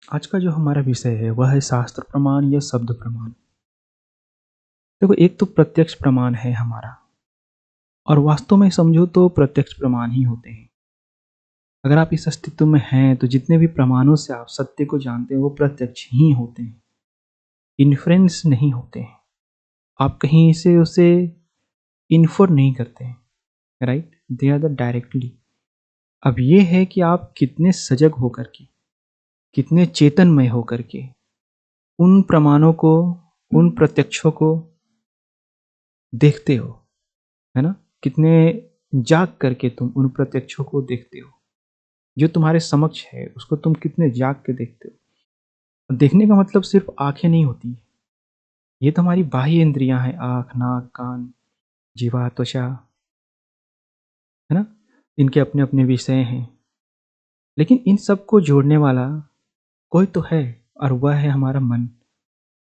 आज का जो हमारा विषय है वह है शास्त्र प्रमाण या शब्द प्रमाण। देखो, एक तो प्रत्यक्ष प्रमाण है हमारा, और वास्तव में समझो तो प्रत्यक्ष प्रमाण ही होते हैं। अगर आप इस अस्तित्व में हैं तो जितने भी प्रमाणों से आप सत्य को जानते हैं वो प्रत्यक्ष ही होते हैं, इन्फ्रेंस नहीं होते हैं। आप कहीं से उसे इन्फर नहीं करते हैं, right? They are the directly. अब ये है कि आप कितने सजग होकर के, कितने चेतनमय होकर के उन प्रमाणों को, उन प्रत्यक्षों को देखते हो, है ना? कितने जाग करके तुम उन प्रत्यक्षों को देखते हो, जो तुम्हारे समक्ष है उसको तुम कितने जाग के देखते हो। देखने का मतलब सिर्फ आंखें नहीं होती, ये तो हमारी बाह्य इंद्रियां हैं, आंख, नाक, कान, जीवा, त्वचा, है ना? इनके अपने अपने विषय हैं, लेकिन इन सब को जोड़ने वाला कोई तो है, और वह है हमारा मन,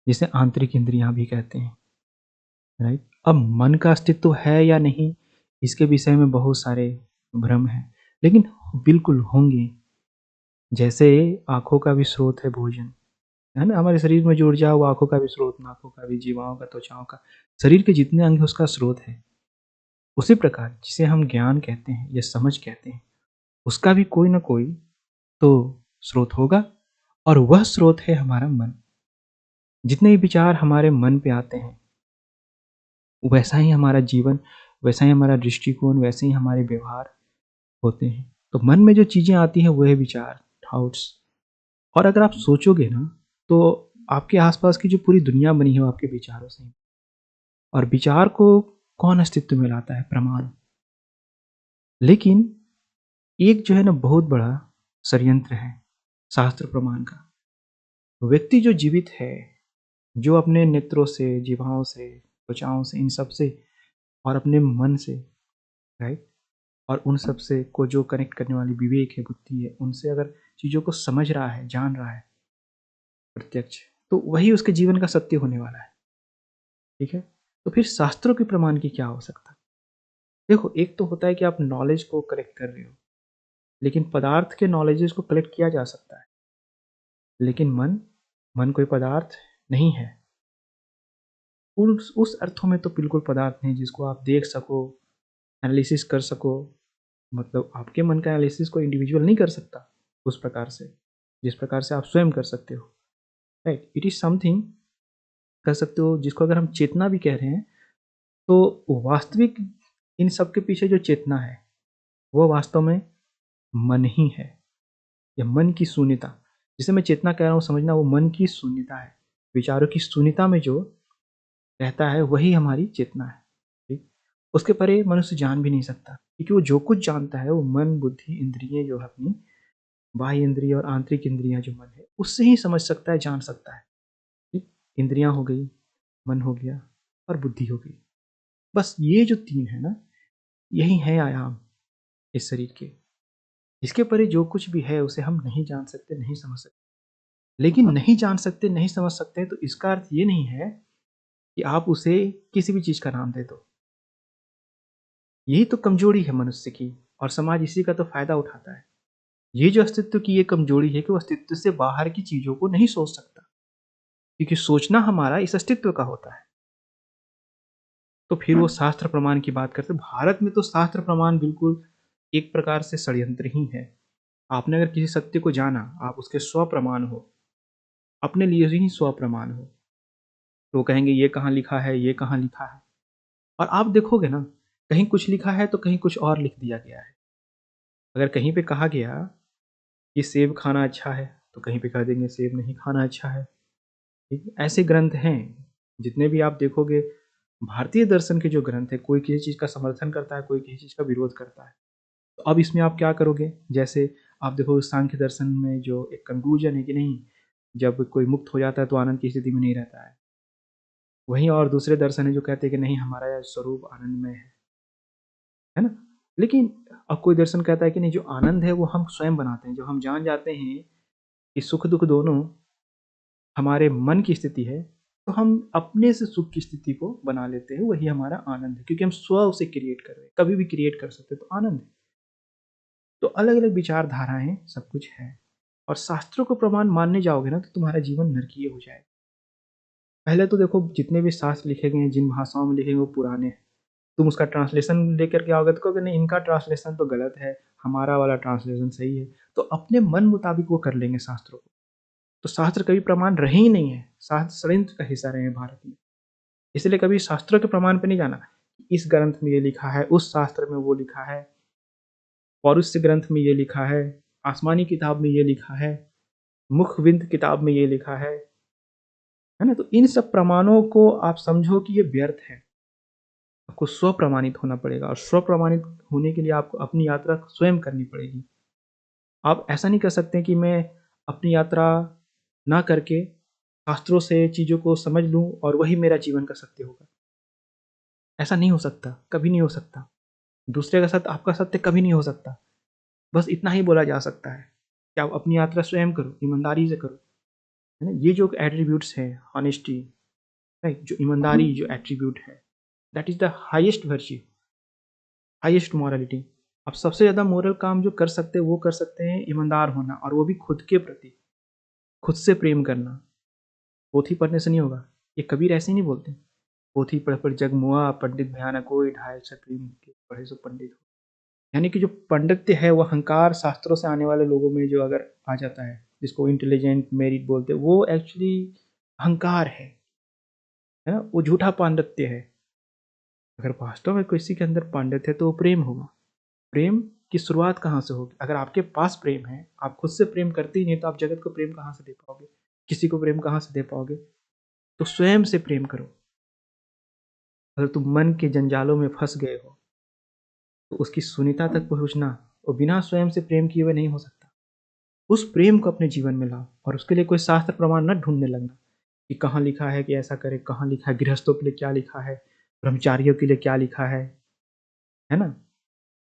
जिसे आंतरिक इंद्रियां भी कहते हैं, राइट? अब मन का अस्तित्व है या नहीं, इसके विषय में बहुत सारे भ्रम हैं, लेकिन बिल्कुल होंगे। जैसे आँखों का भी स्रोत है भोजन, है ना? हमारे शरीर में जो ऊर्जा है वो आँखों का भी स्रोत, नाकों का भी, जीवाओं का, त्वचाओं का, शरीर के जितने अंग हैं उसका स्रोत है। उसी प्रकार जिसे हम ज्ञान कहते हैं या समझ कहते हैं, उसका भी कोई ना कोई तो स्रोत होगा, और वह स्रोत है हमारा मन। जितने भी विचार हमारे मन पे आते हैं, वैसा ही हमारा जीवन, वैसा ही हमारा दृष्टिकोण, वैसे ही हमारे व्यवहार होते हैं। तो मन में जो चीज़ें आती हैं वह विचार, थॉट्स। और अगर आप सोचोगे ना, तो आपके आसपास की जो पूरी दुनिया बनी है वो आपके विचारों से ही। और विचार को कौन अस्तित्व में लाता है? प्रमाण। लेकिन एक जो है ना बहुत बड़ा षड्यंत्र है शास्त्र प्रमाण का। व्यक्ति जो जीवित है, जो अपने नेत्रों से, जिह्वाओं से, त्वचाओं से, इन सब से, और अपने मन से, राइट, और उन सब से को जो कनेक्ट करने वाली विवेक है, बुद्धि है, उनसे अगर चीज़ों को समझ रहा है, जान रहा है प्रत्यक्ष, तो वही उसके जीवन का सत्य होने वाला है। ठीक है? तो फिर शास्त्रों के प्रमाण की क्या आवश्यकता? देखो, एक तो होता है कि आप नॉलेज को कलेक्ट कर रहे हो, लेकिन पदार्थ के नॉलेजेस को कलेक्ट किया जा सकता है, लेकिन मन, मन कोई पदार्थ नहीं है। उस अर्थों में तो बिल्कुल पदार्थ नहीं जिसको आप देख सको, एनालिसिस कर सको। मतलब आपके मन का एनालिसिस कोई इंडिविजुअल नहीं कर सकता उस प्रकार से, जिस प्रकार से आप स्वयं कर सकते हो, राइट? इट इज़ समथिंग, कर सकते हो जिसको अगर हम चेतना भी कह रहे हैं, तो वास्तविक इन सब के पीछे जो चेतना है, वो वास्तव में मन ही है, या मन की शून्यता। जिसे मैं चेतना कह रहा हूँ, समझना, वो मन की शून्यता है। विचारों की शून्यता में जो रहता है वही हमारी चेतना है। ठीक? उसके परे मनुष्य जान भी नहीं सकता, क्योंकि वो जो कुछ जानता है वो मन, बुद्धि, इंद्रिय जो है अपनी, बाह्य इंद्रिय और आंतरिक इंद्रियां जो मन है, उससे ही समझ सकता है, जान सकता है। ठीक? इंद्रियां हो गई, मन हो गया, और बुद्धि हो गई। बस ये जो तीन है ना, यही है आयाम इस शरीर के। इसके परे जो कुछ भी है उसे हम नहीं जान सकते, नहीं समझ सकते। लेकिन नहीं जान सकते, नहीं समझ सकते, तो इसका अर्थ ये नहीं है कि आप उसे किसी भी चीज़ का नाम दे दो। यही तो कमजोरी है मनुष्य की, और समाज इसी का तो फ़ायदा उठाता है। ये जो अस्तित्व की ये कमजोरी है कि वो अस्तित्व से बाहर की चीज़ों को नहीं सोच सकता, क्योंकि सोचना हमारा इस अस्तित्व का होता है। तो फिर वो शास्त्र प्रमाण की बात करते हैं। भारत में तो शास्त्र प्रमाण बिल्कुल एक प्रकार से षड्यंत्र ही है। आपने अगर किसी सत्य को जाना, आप उसके स्वप्रमाण हो, अपने लिए ही स्वप्रमाण हो, तो वो कहेंगे ये कहाँ लिखा है, ये कहाँ लिखा है। और आप देखोगे ना, कहीं कुछ लिखा है तो कहीं कुछ और लिख दिया गया है। अगर कहीं पे कहा गया कि सेब खाना अच्छा है, तो कहीं पे कह देंगे सेब नहीं खाना अच्छा है। ठीक है? ऐसे ग्रंथ हैं, जितने भी आप देखोगे, भारतीय दर्शन के जो ग्रंथ हैं, कोई किसी चीज़ का समर्थन करता है, कोई किसी चीज़ का विरोध करता है। तो अब इसमें आप क्या करोगे? जैसे आप देखो सांख्य दर्शन में जो एक कंक्लूजन है कि नहीं, जब कोई मुक्त हो जाता है तो आनंद की स्थिति में नहीं रहता है। वहीं और दूसरे दर्शन है जो कहते हैं कि नहीं, हमारा यह स्वरूप आनंदमय है ना? लेकिन अब कोई दर्शन कहता है कि नहीं, जो आनंद है वो हम स्वयं बनाते हैं। जब हम जान जाते हैं कि सुख-दुःख दोनों हमारे मन की स्थिति है, तो हम अपने से सुख की स्थिति को बना लेते हैं, वही हमारा आनंद है, क्योंकि हम स्व उसे क्रिएट कर रहे हैं, कभी भी क्रिएट कर सकते हैं, तो आनंद है। तो अलग-अलग विचारधाराएँ सब कुछ है। और शास्त्रों को प्रमाण मानने जाओगे ना तो तुम्हारा जीवन नरकीय हो जाएगा। पहले तो देखो जितने भी शास्त्र लिखे गए हैं, जिन भाषाओं में लिखे गए वो पुराने हैं। तुम उसका ट्रांसलेशन लेकर के आओगे तो कहोगे नहीं इनका ट्रांसलेशन तो गलत है, हमारा वाला ट्रांसलेशन सही है। तो अपने मन मुताबिक वो कर लेंगे शास्त्रों को। तो शास्त्र कभी प्रमाण रहे ही नहीं है, शास्त्र षड्यंत्र का हिस्सा रहे हैं भारत में। इसलिए कभी शास्त्रों के प्रमाण पे नहीं जाना, इस ग्रंथ में ये लिखा है, उस शास्त्र में वो लिखा है, पौरुष ग्रंथ में ये लिखा है, आसमानी किताब में ये लिखा है, मुखविंद किताब में ये लिखा है ना? तो इन सब प्रमाणों को आप समझो कि ये व्यर्थ है। आपको स्व प्रमाणित होना पड़ेगा और स्व प्रमाणित होने के लिए आपको अपनी यात्रा स्वयं करनी पड़ेगी। आप ऐसा नहीं कर सकते कि मैं अपनी यात्रा ना करके शास्त्रों से चीज़ों को समझ लूँ और वही मेरा जीवन का सत्य होगा। ऐसा नहीं हो सकता, कभी नहीं हो सकता। दूसरे का सत्य आपका सत्य कभी नहीं हो सकता। बस इतना ही बोला जा सकता है कि आप अपनी यात्रा स्वयं करो, ईमानदारी से करो, है ना? ये जो एट्रीब्यूट्स हैं, ऑनेस्टी, राइट? जो ईमानदारी जो एट्रीब्यूट है, that is the highest virtue, highest morality. आप सबसे ज़्यादा मोरल काम जो कर सकते हैं वो कर सकते हैं ईमानदार होना, और वो भी खुद के प्रति, खुद से प्रेम करना। पोथी पढ़ने से नहीं होगा। ये कबीर ऐसे ही नहीं बोलते, पोथी पढ़ पढ़ जग मुआ, पंडित भयानक कोई, ढाई सौ प्रेम के पढ़े सो पंडित हो। यानी कि जो पांडित्य है वो अहंकार शास्त्रों से आने वाले लोगों में जो अगर आ जाता है, जिसको इंटेलिजेंट मेरिट बोलते हैं, वो एक्चुअली अहंकार है ना? वो झूठा पांडित्य है। अगर वास्तव में किसी के अंदर पांडित्य है तो वो प्रेम होगा। प्रेम की शुरुआत कहाँ से होगी? अगर आपके पास प्रेम है, आप खुद से प्रेम करते ही नहीं तो आप जगत को प्रेम कहाँ से दे पाओगे? किसी को प्रेम कहाँ से दे पाओगे? तो स्वयं से प्रेम करो। अगर तुम मन के जंजालों में फंस गए हो तो उसकी शून्यता तक पहुंचना और बिना स्वयं से प्रेम किए हुए नहीं हो सकता। उस प्रेम को अपने जीवन में लाओ और उसके लिए कोई शास्त्र प्रमाण न ढूंढने लगना कि कहाँ लिखा है कि ऐसा करे, कहाँ लिखा है गृहस्थों के लिए क्या लिखा है, ब्रह्मचारियों के लिए क्या लिखा है ना?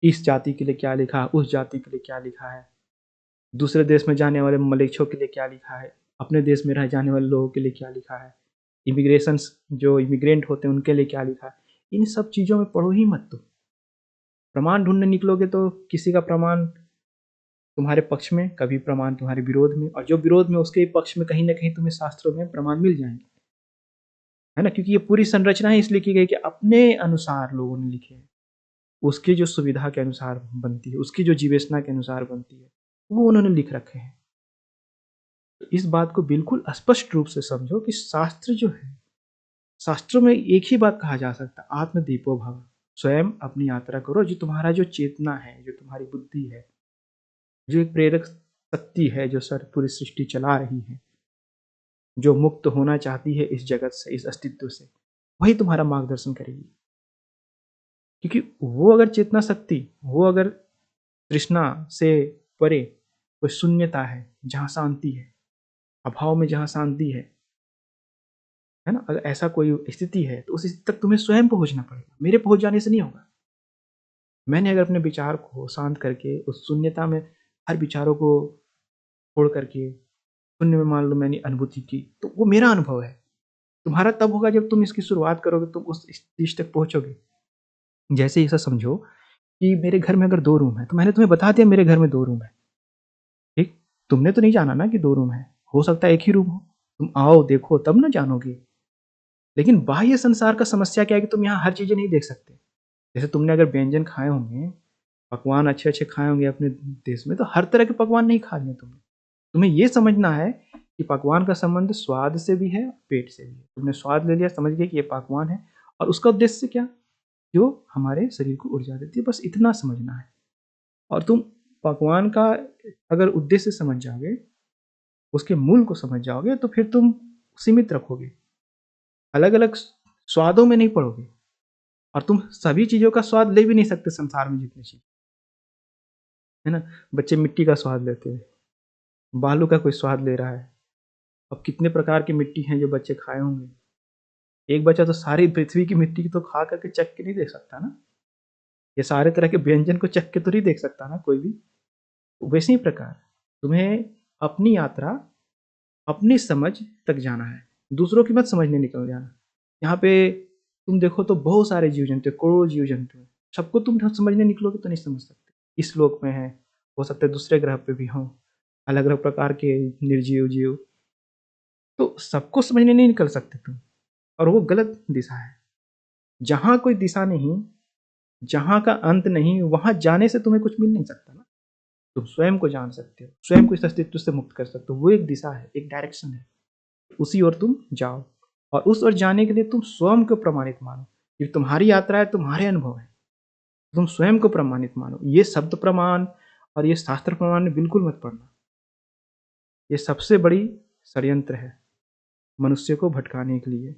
इस जाति के लिए क्या लिखा है, उस जाति के लिए क्या लिखा है, दूसरे देश में जाने वाले मलेच्छों के लिए क्या लिखा है, अपने देश में रह जाने वाले लोगों के लिए क्या लिखा है, इमिग्रेशंस जो इमिग्रेंट होते हैं उनके लिए क्या लिखा है। इन सब चीज़ों में पढ़ो ही मत तुम। प्रमाण ढूंढने निकलोगे तो किसी का प्रमाण तुम्हारे पक्ष में, कभी प्रमाण तुम्हारे विरोध में, और जो विरोध में उसके पक्ष में कहीं ना कहीं तुम्हें शास्त्रों में प्रमाण मिल जाएंगे, है ना? क्योंकि ये पूरी संरचना ही इसलिए की गई कि अपने अनुसार लोगों ने लिखे हैं, उसकी जो सुविधा के अनुसार बनती है, उसकी जो जीवेशना के अनुसार बनती है, वो उन्होंने लिख रखे हैं। तो इस बात को बिल्कुल स्पष्ट रूप से समझो कि शास्त्र जो है, शास्त्रों में एक ही बात कहा जा सकता है, आत्मदीपो भव। स्वयं अपनी यात्रा करो, जो तुम्हारा जो चेतना है, जो तुम्हारी बुद्धि है, जो एक प्रेरक शक्ति है जो सर पूरी सृष्टि चला रही है, जो मुक्त होना चाहती है इस जगत से, इस अस्तित्व से, वही तुम्हारा मार्गदर्शन करेगी। क्योंकि वो अगर चेतना शक्ति, वो अगर तृष्णा से परे कोई शून्यता है जहाँ शांति है, अभाव में जहाँ शांति है ना? अगर ऐसा कोई स्थिति है तो उस स्थिति तक तुम्हें स्वयं पहुंचना पड़ेगा, मेरे पहुंच जाने से नहीं होगा। मैंने अगर अपने विचार को शांत करके उस शून्यता में हर विचारों को छोड़ करके शून्य में मान लो मैंने अनुभूति की, तो वो मेरा अनुभव है। तुम्हारा तब होगा जब तुम इसकी शुरुआत करोगे, तुम उस स्टेज तक पहुंचोगे। जैसे ऐसा समझो कि मेरे घर में अगर 2 रूम है, तो मैंने तुम्हें बता दिया मेरे घर में 2 रूम है, ठीक? तुमने तो नहीं जाना ना कि 2 रूम है, हो सकता है 1 ही रूम हो। तुम आओ, देखो तब ना जानोगे। लेकिन बाह्य संसार का समस्या क्या है कि तुम यहाँ हर चीज़ें नहीं देख सकते। जैसे तुमने अगर व्यंजन खाए होंगे, पकवान अच्छे-अच्छे खाए होंगे अपने देश में, तो हर तरह के पकवान नहीं खा लिए तुमने। तुम्हें ये समझना है कि पकवान का संबंध स्वाद से भी है, पेट से भी है। तुमने स्वाद ले लिया, समझ गए कि ये पकवान है, और उसका उद्देश्य क्या? जो हमारे शरीर को ऊर्जा देती है, बस इतना समझना है। और तुम पकवान का अगर उद्देश्य समझ जाओगे, उसके मूल को समझ जाओगे, तो फिर तुम सीमित रखोगे। अलग-अलग स्वादों में नहीं पड़ोगे, और तुम सभी चीज़ों का स्वाद ले भी नहीं सकते संसार में जितनी चीज़, है ना? बच्चे मिट्टी का स्वाद लेते हैं, बालू का कोई स्वाद ले रहा है। अब कितने प्रकार की मिट्टी हैं जो बच्चे खाए होंगे। एक बच्चा तो सारी पृथ्वी की मिट्टी की तो खा करके चख के नहीं देख सकता ना। ये सारे तरह के व्यंजन को चख के तो नहीं देख सकता ना कोई भी। वैसे ही प्रकार तुम्हें अपनी यात्रा अपनी समझ तक जाना है, दूसरों की मत समझने निकल जाना। यहाँ पे तुम देखो तो बहुत सारे जीव जंतु हैं, करोड़ों जीव जंतु हैं। सबको तुम समझने निकलोगे तो नहीं समझ सकते। इस लोक में है, हो सकता है दूसरे ग्रह पे भी हो, अलग अलग प्रकार के निर्जीव जीव, तो सबको समझने नहीं निकल सकते तुम, और वो गलत दिशा है। जहाँ कोई दिशा नहीं, जहाँ का अंत नहीं, वहाँ जाने से तुम्हें कुछ मिल नहीं सकता ना। तुम स्वयं को जान सकते हो, स्वयं को इस अस्तित्व से मुक्त कर सकते हो। वो एक दिशा है, एक डायरेक्शन है, उसी ओर तुम जाओ। और उस ओर जाने के लिए तुम स्वयं को प्रमाणित मानो। ये तुम्हारी यात्रा है, तुम्हारे अनुभव है, तुम स्वयं को प्रमाणित मानो। ये शब्द प्रमाण और ये शास्त्र प्रमाण बिल्कुल मत पढ़ना। ये सबसे बड़ी षड्यंत्र है मनुष्य को भटकाने के लिए।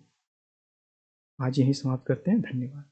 आज यही समाप्त करते हैं। धन्यवाद।